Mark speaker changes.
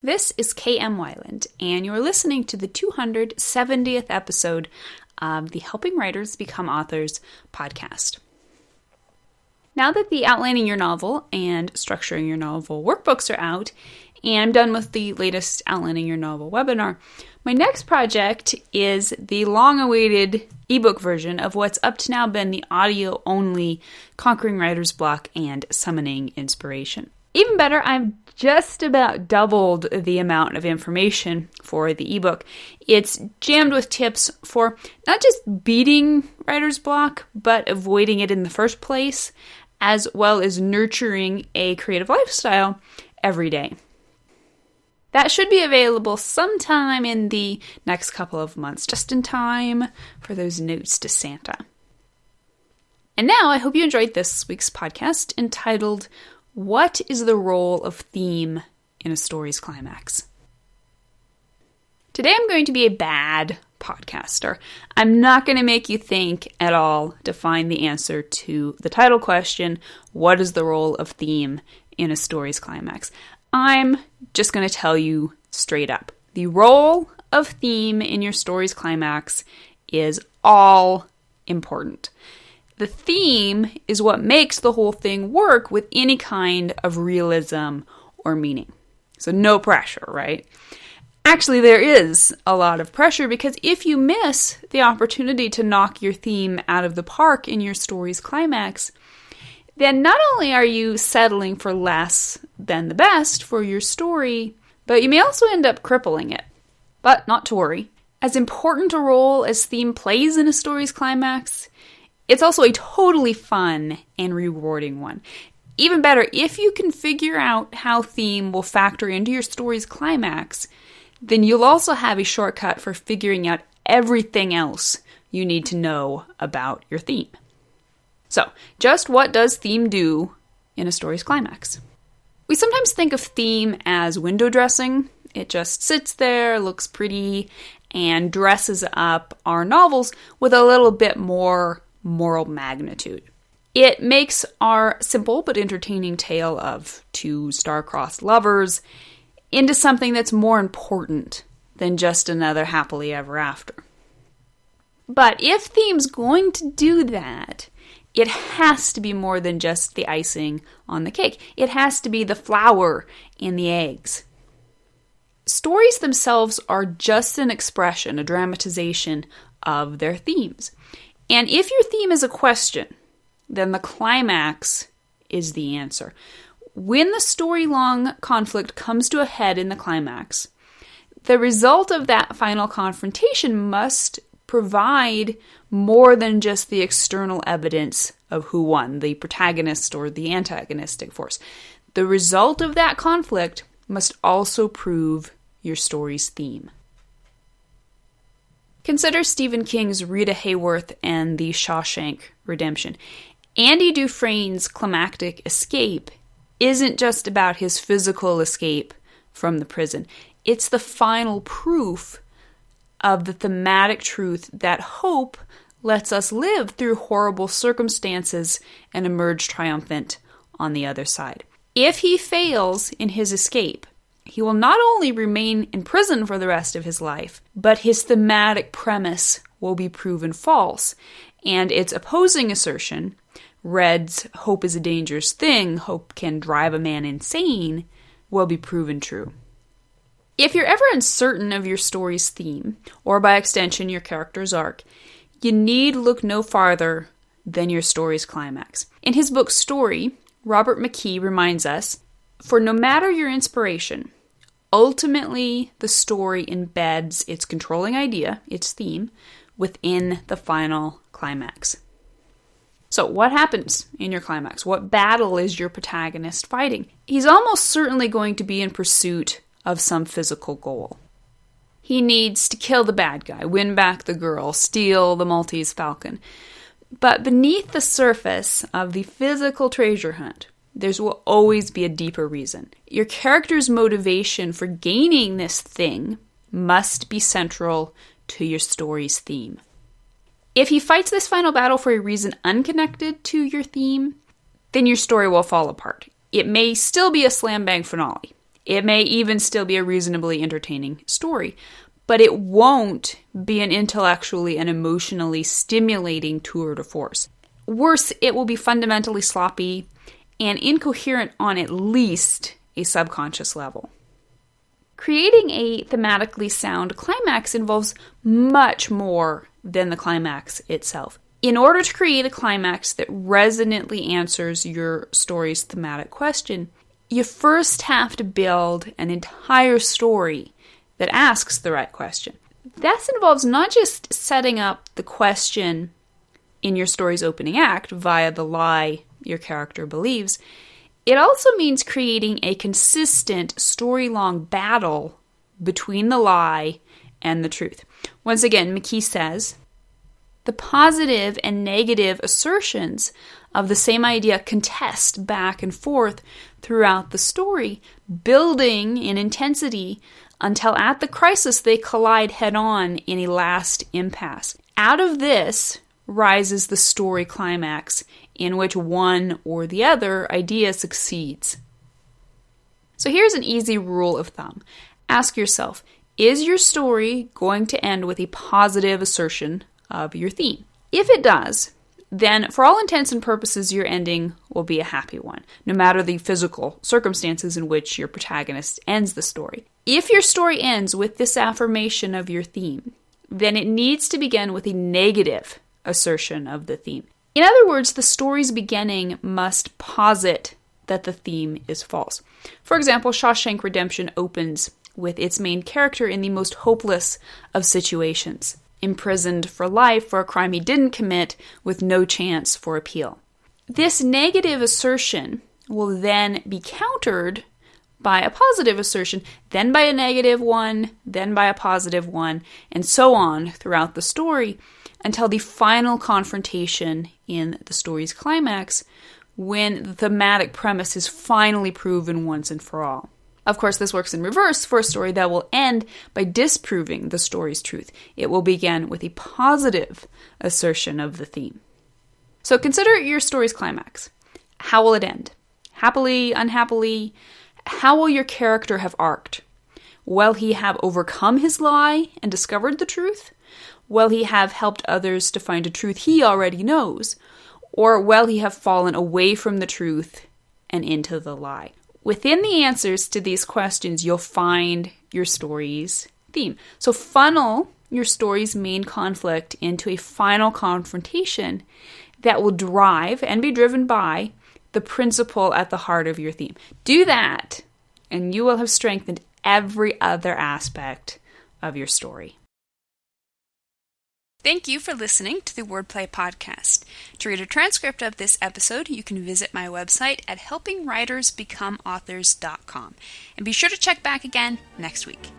Speaker 1: This is KM Wyland, and you're listening to the 270th episode of the Helping Writers Become Authors podcast. Now that the Outlining Your Novel and Structuring Your Novel workbooks are out, and I'm done with the latest Outlining Your Novel webinar, my next project is the long-awaited ebook version of what's up to now been the audio-only Conquering Writer's Block and Summoning Inspiration. Even better, I've just about doubled the amount of information for the ebook. It's jammed with tips for not just beating writer's block, but avoiding it in the first place, as well as nurturing a creative lifestyle every day. That should be available sometime in the next couple of months, just in time for those notes to Santa. And now I hope you enjoyed this week's podcast entitled, What is the Role of Theme in a Story's Climax? Today I'm going to be a bad podcaster. I'm not going to make you think at all to find the answer to the title question, what is the role of theme in a story's climax? I'm just going to tell you straight up. The role of theme in your story's climax is all important. The theme is what makes the whole thing work with any kind of realism or meaning. So no pressure, right? Actually, there is a lot of pressure because if you miss the opportunity to knock your theme out of the park in your story's climax, then not only are you settling for less than the best for your story, but you may also end up crippling it. But not to worry. As important a role as theme plays in a story's climax, it's also a totally fun and rewarding one. Even better, if you can figure out how theme will factor into your story's climax, then you'll also have a shortcut for figuring out everything else you need to know about your theme. So, just what does theme do in a story's climax? We sometimes think of theme as window dressing. It just sits there, looks pretty, and dresses up our novels with a little bit more moral magnitude. It makes our simple but entertaining tale of two star-crossed lovers into something that's more important than just another happily ever after. But if theme's going to do that, it has to be more than just the icing on the cake. It has to be the flour and the eggs. Stories themselves are just an expression, a dramatization of their themes. And if your theme is a question, then the climax is the answer. When the story-long conflict comes to a head in the climax, the result of that final confrontation must provide more than just the external evidence of who won, the protagonist or the antagonistic force. The result of that conflict must also prove your story's theme. Consider Stephen King's Rita Hayworth and the Shawshank Redemption. Andy Dufresne's climactic escape isn't just about his physical escape from the prison. It's the final proof of the thematic truth that hope lets us live through horrible circumstances and emerge triumphant on the other side. If he fails in his escape, he will not only remain in prison for the rest of his life, but his thematic premise will be proven false, and its opposing assertion, Red's hope is a dangerous thing, hope can drive a man insane, will be proven true. If you're ever uncertain of your story's theme, or by extension your character's arc, you need look no farther than your story's climax. In his book Story, Robert McKee reminds us, for no matter your inspiration, ultimately the story embeds its controlling idea, its theme, within the final climax. So what happens in your climax? What battle is your protagonist fighting? He's almost certainly going to be in pursuit of some physical goal. He needs to kill the bad guy, win back the girl, steal the Maltese Falcon. But beneath the surface of the physical treasure hunt, there will always be a deeper reason. Your character's motivation for gaining this thing must be central to your story's theme. If he fights this final battle for a reason unconnected to your theme, then your story will fall apart. It may still be a slam-bang finale. It may even still be a reasonably entertaining story, but it won't be an intellectually and emotionally stimulating tour de force. Worse, it will be fundamentally sloppy and incoherent on at least a subconscious level. Creating a thematically sound climax involves much more than the climax itself. In order to create a climax that resonantly answers your story's thematic question, you first have to build an entire story that asks the right question. This involves not just setting up the question in your story's opening act via the lie your character believes. It also means creating a consistent story-long battle between the lie and the truth. Once again, McKee says, the positive and negative assertions of the same idea contest back and forth throughout the story, building in intensity until at the crisis they collide head-on in a last impasse. Out of this rises the story climax, in which one or the other idea succeeds. So here's an easy rule of thumb. Ask yourself, is your story going to end with a positive assertion of your theme? If it does, then for all intents and purposes, your ending will be a happy one, no matter the physical circumstances in which your protagonist ends the story. If your story ends with this affirmation of your theme, then it needs to begin with a negative assertion of the theme. In other words, the story's beginning must posit that the theme is false. For example, Shawshank Redemption opens with its main character in the most hopeless of situations, imprisoned for life for a crime he didn't commit with no chance for appeal. This negative assertion will then be countered by a positive assertion, then by a negative one, then by a positive one, and so on throughout the story until the final confrontation in the story's climax, when the thematic premise is finally proven once and for all. Of course, this works in reverse for a story that will end by disproving the story's truth. It will begin with a positive assertion of the theme. So consider your story's climax. How will it end? Happily, unhappily? How will your character have arced? Will he have overcome his lie and discovered the truth? Will he have helped others to find a truth he already knows? Or will he have fallen away from the truth and into the lie? Within the answers to these questions, you'll find your story's theme. So funnel your story's main conflict into a final confrontation that will drive and be driven by the principle at the heart of your theme. Do that, and you will have strengthened every other aspect of your story. Thank you for listening to the Wordplay Podcast. To read a transcript of this episode, you can visit my website at helpingwritersbecomeauthors.com. And be sure to check back again next week.